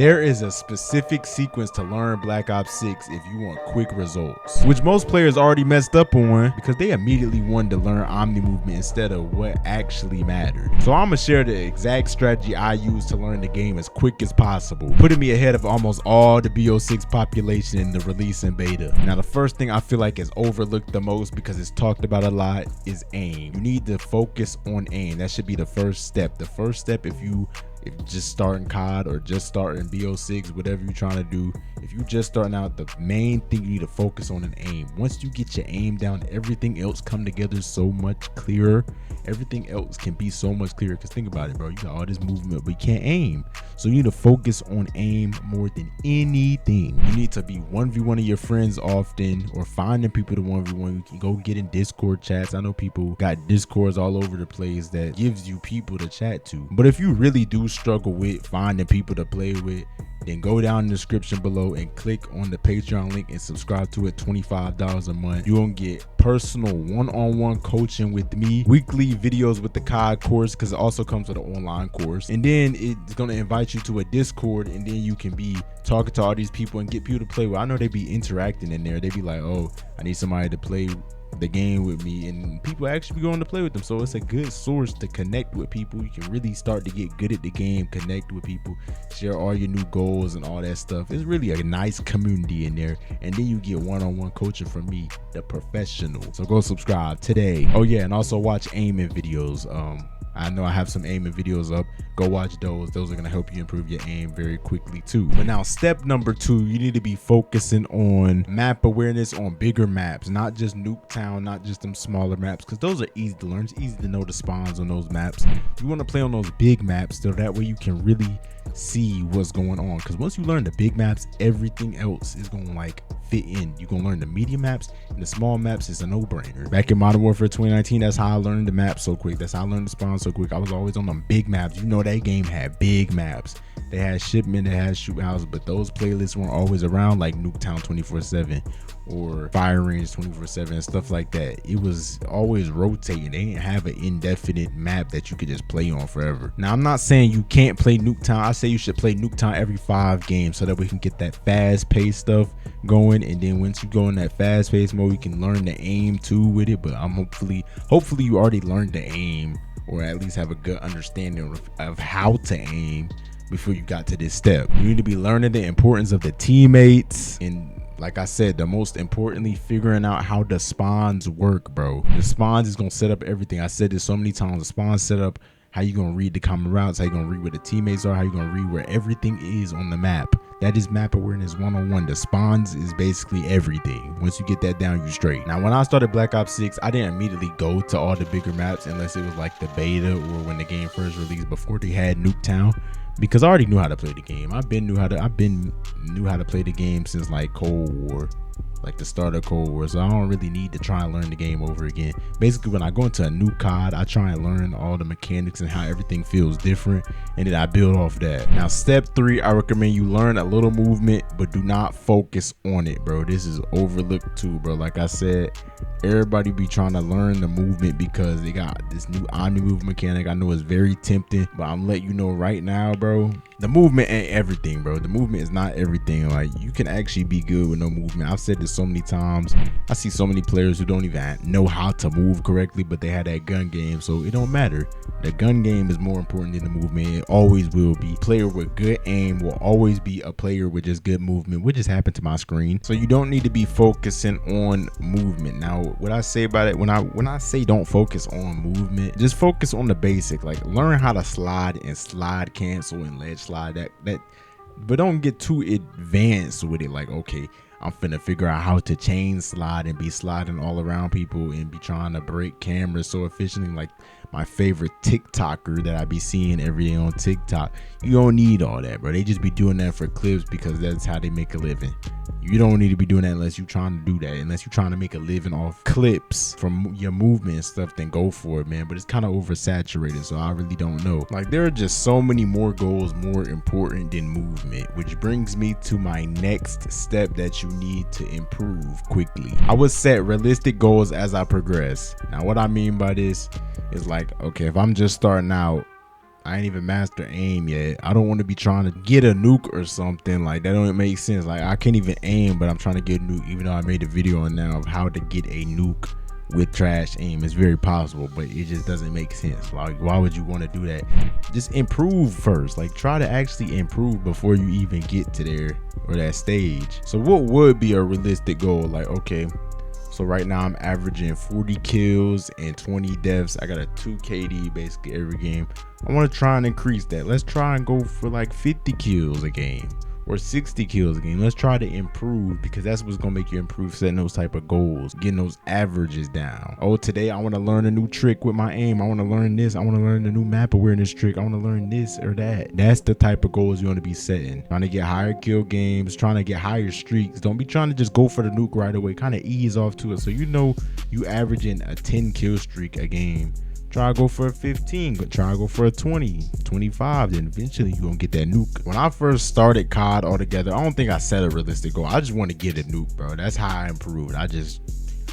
There is a specific sequence to learn Black Ops 6 if you want quick results, which most players already messed up on because they immediately wanted to learn Omni movement instead of what actually mattered. So I'm gonna share the exact strategy I use to learn the game as quick as possible, putting me ahead of almost all the BO6 population in the release and beta. Now the first thing I feel like is overlooked the most because it's talked about a lot is aim. You need to focus on aim. That should be the first step. The first step if you're just starting COD or just starting BO6, whatever you're trying to do, if you're just starting out, the main thing you need to focus on is aim. Once you get your aim down, everything else come together so much clearer. Everything else can be so much clearer, because think about it, bro, you got all this movement but you can't aim. So you need to focus on aim more than anything. You need to be 1v1 of your friends often, or finding people to 1v1. You can go get in Discord chats. I know people got Discords all over the place that gives you people to chat to. But if you really do struggle with finding people to play with, then go down in the description below and click on the Patreon link and subscribe to it. $25 a month. You're gonna get personal one-on-one coaching with me, weekly videos with the COD course, because it also comes with an online course, and then it's gonna invite you to a Discord, and then you can be talking to all these people and get people to play with. I know they be interacting in there. They be like, oh, I need somebody to play the game with me, and people actually be going to play with them. So it's a good source to connect with people. You can really start to get good at the game, connect with people, share all your new goals and all that stuff. It's really a nice community in there, and then you get one-on-one coaching from me, the professional. So go subscribe today. Oh yeah, and also watch aiming videos. I know I have some aiming videos up. Go watch those. Those are going to help you improve your aim very quickly too. But now step number 2, you need to be focusing on map awareness on bigger maps, not just Nuketown, not just them smaller maps, because those are easy to learn. It's easy to know the spawns on those maps. You want to play on those big maps so that way you can really see what's going on, because once you learn the big maps, everything else is going to like fit in. You're going to learn the medium maps, and the small maps is a no-brainer. Back in Modern Warfare 2019, that's how I learned the map so quick. That's how I learned the spawn so quick. I was always on them big maps. You know, that game had big maps. They had shipment, they had shoot houses, but those playlists weren't always around, like Nuketown 24/7 or Fire Range 24/7 and stuff like that. It was always rotating. They didn't have an indefinite map that you could just play on forever. Now, I'm not saying you can't play Nuketown. I say you should play Nuketown every 5 games so that we can get that fast-paced stuff going, and then once you go in that fast-paced mode, you can learn the aim too with it. But I'm hopefully you already learned the aim, or at least have a good understanding of how to aim before you got to this step. You need to be learning the importance of the teammates, and like I said, the most importantly, figuring out how the spawns work, bro. The spawns is gonna set up everything. I said this so many times. The spawns set up how you gonna read the common routes, how you gonna read where the teammates are, how you gonna read where everything is on the map. That is map awareness 101. The spawns is basically everything. Once you get that down, you straight. Now, when I started Black Ops 6, I didn't immediately go to all the bigger maps unless it was like the beta or when the game first released, before they had Nuketown, because I already knew how to play the game. I've been knew how to play the game since like Cold War, like the start of Cold War. So I don't really need to try and learn the game over again. Basically, when I go into a new COD, I try and learn all the mechanics and how everything feels different, and then I build off that. Now, step 3, I recommend you learn a little movement, but do not focus on it, bro. This is overlooked too, bro. Like I said, everybody be trying to learn the movement because they got this new Omni move mechanic. I know it's very tempting, but I'm letting you know right now, bro, the movement ain't everything, bro. The movement is not everything. Like, you can actually be good with no movement. I've said this so many times. I see so many players who don't even know how to move correctly, but they had that gun game, so it don't matter. The gun game is more important than the movement. It always will be. Player with good aim will always be a player with just good movement, which just happened to my screen. So you don't need to be focusing on movement. Now, what I say about it, when I say don't focus on movement, just focus on the basic. Like, learn how to slide and slide cancel and ledge slide, that but don't get too advanced with it. Like, okay, I'm finna figure out how to chain slide and be sliding all around people and be trying to break cameras so efficiently, like my favorite TikToker that I be seeing every day on TikTok. You don't need all that, bro. They just be doing that for clips because that's how they make a living. You don't need to be doing that unless you're trying to do that. Unless you're trying to make a living off clips from your movement and stuff, then go for it, man. But it's kind of oversaturated, so I really don't know. Like, there are just so many more goals more important than movement, which brings me to my next step that you need to improve quickly. I would set realistic goals as I progress. Now, what I mean by this is, like, okay, if I'm just starting out, I ain't even master aim yet. I don't want to be trying to get a nuke or something. Like, that don't make sense. Like, I can't even aim, but I'm trying to get a nuke, even though I made a video on now of how to get a nuke with trash aim. It's very possible, but it just doesn't make sense. Like, why would you want to do that? Just improve first. Like, try to actually improve before you even get to there or that stage. So what would be a realistic goal? Like, okay, so right now I'm averaging 40 kills and 20 deaths. I got a 2 KD basically every game. I want to try and increase that. Let's try and go for like 50 kills a game or 60 kills a game. Let's try to improve, because that's what's gonna make you improve, setting those type of goals, getting those averages down. Oh, today I want to learn a new trick with my aim. I want to learn this. I want to learn the new map awareness trick. I want to learn this or that. That's the type of goals you want to be setting. Trying to get higher kill games, trying to get higher streaks. Don't be trying to just go for the nuke right away. Kind of ease off to it. So you know you averaging a 10 kill streak a game. Try to go for a 15, but try to go for a 20, 25, then eventually you're gonna get that nuke. When I first started COD altogether, I don't think I set a realistic goal. I just want to get a nuke, bro. That's how I improved. I just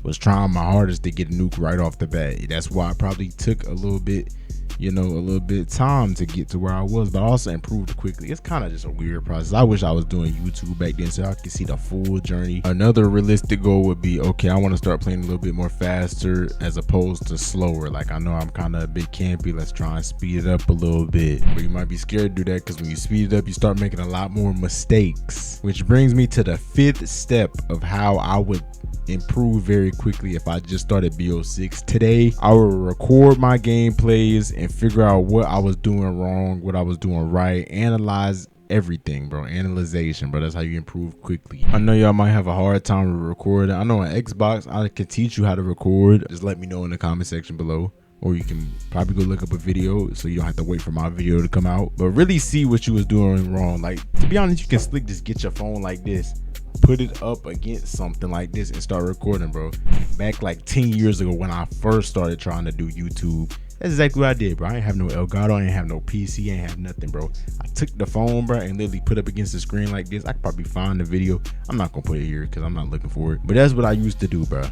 was trying my hardest to get a nuke right off the bat. That's why I probably took a little bit, you know, a little bit of time to get to where I was, but I also improved quickly. It's kind of just a weird process. I wish I was doing YouTube back then so I could see the full journey. Another realistic goal would be, okay, I want to start playing a little bit more faster as opposed to slower. Like, I know I'm kind of a bit campy. Let's try and speed it up a little bit. But you might be scared to do that, because when you speed it up, you start making a lot more mistakes. Which brings me to the 5th step of how I would improve very quickly if I just started BO6. Today, I will record my gameplays and figure out what I was doing wrong, what I was doing right, analyze everything, bro. Analyzation, bro. That's how you improve quickly. I know y'all might have a hard time recording. I know on Xbox, I can teach you how to record. Just let me know in the comment section below. Or you can probably go look up a video so you don't have to wait for my video to come out. But really see what you was doing wrong. Like, to be honest, you can slick just get your phone like this, put it up against something like this and start recording, bro. Back like 10 years ago when I first started trying to do YouTube, that's exactly what I did, bro. I ain't have no Elgato, I ain't have no PC, I ain't have nothing, bro. I took the phone, bro, and literally put up against the screen like this. I could probably find the video. I'm not gonna put it here because I'm not looking for it, but that's what I used to do, bro.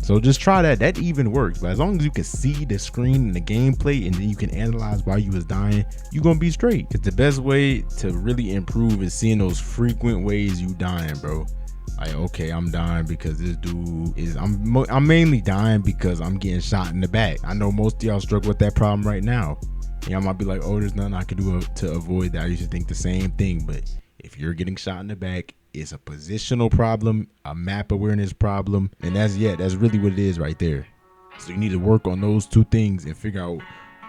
So just try that. That even works. But as long as you can see the screen and the gameplay, and then you can analyze why you was dying, you're gonna be straight. Because the best way to really improve is seeing those frequent ways you dying, bro. Like, okay, I'm dying because this dude is, I'm mainly dying because I'm getting shot in the back. I know most of y'all struggle with that problem right now. Y'all might be like, oh, there's nothing I can do to avoid that. I used to think the same thing, but if you're getting shot in the back, it's a positional problem, a map awareness problem, and that's really what it is right there. So you need to work on those two things and figure out,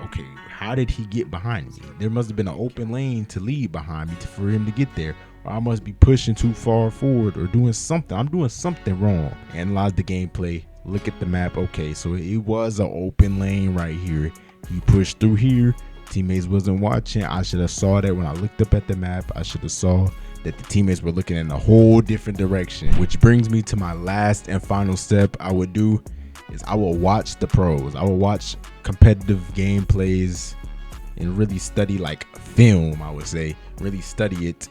okay, how did he get behind me? There must have been an open lane to lead behind me for him to get there, or I must be pushing too far forward or doing something. I'm doing something wrong. Analyze the gameplay, look at the map. Okay, so it was an open lane right here. He pushed through here. Teammates wasn't watching. I should have saw that when I looked up at the map. I should have saw that the teammates were looking in a whole different direction. Which brings me to my last and final step I would do is I will watch the pros. I will watch competitive gameplays and really study like film, I would say. Really study it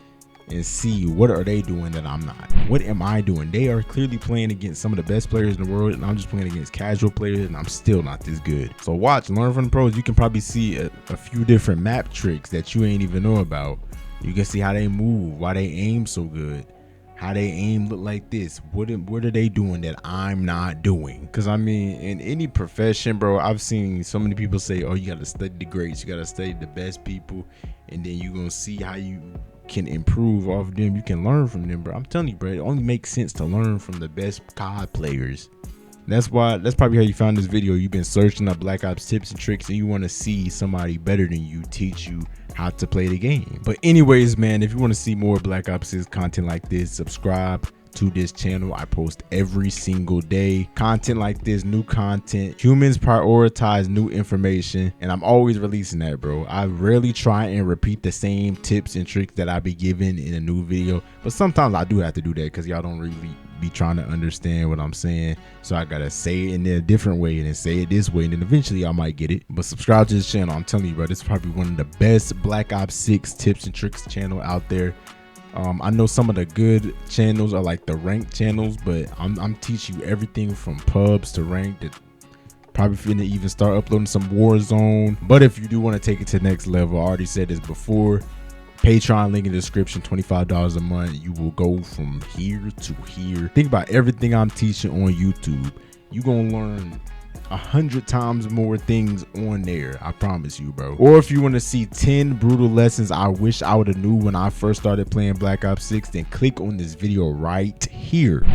and see what are they doing that I'm not. What am I doing? They are clearly playing against some of the best players in the world, and I'm just playing against casual players, and I'm still not this good. So watch, learn from the pros. You can probably see a few different map tricks that you ain't even know about. You can see how they move, why they aim so good, how they aim look like this. What are they doing that I'm not doing? Because I mean, in any profession, bro, I've seen so many people say, oh, you got to study the greats, you got to study the best people, and then you're gonna see how you can improve off of them. You can learn from them, bro. I'm telling you, bro, it only makes sense to learn from the best COD players. That's probably how you found this video. You've been searching up Black Ops tips and tricks, and you want to see somebody better than you teach you how to play the game. But anyways, man, if you want to see more Black Ops 6 content like this, subscribe to this channel. I post every single day content like this, new content. Humans prioritize new information, and I'm always releasing that, bro. I rarely try and repeat the same tips and tricks that I be giving in a new video, but sometimes I do have to do that because y'all don't really be trying to understand what I'm saying, so I gotta say it in a different way and then say it this way, and then eventually I might get it. But subscribe to this channel. I'm telling you, bro, this is probably one of the best Black Ops 6 tips and tricks channel out there. I know some of the good channels are like the ranked channels, but I'm teaching you everything from pubs to ranked to Probably finna even start uploading some Warzone. But if you do want to take it to the next level, I already said this before, Patreon link in the description, $25 a month. You will go from here to here. Think about everything I'm teaching on YouTube. You gonna learn 100 times more things on there, I promise you, bro. Or if you want to see 10 brutal lessons I wish I would have knew when I first started playing Black Ops 6, then click on this video right here.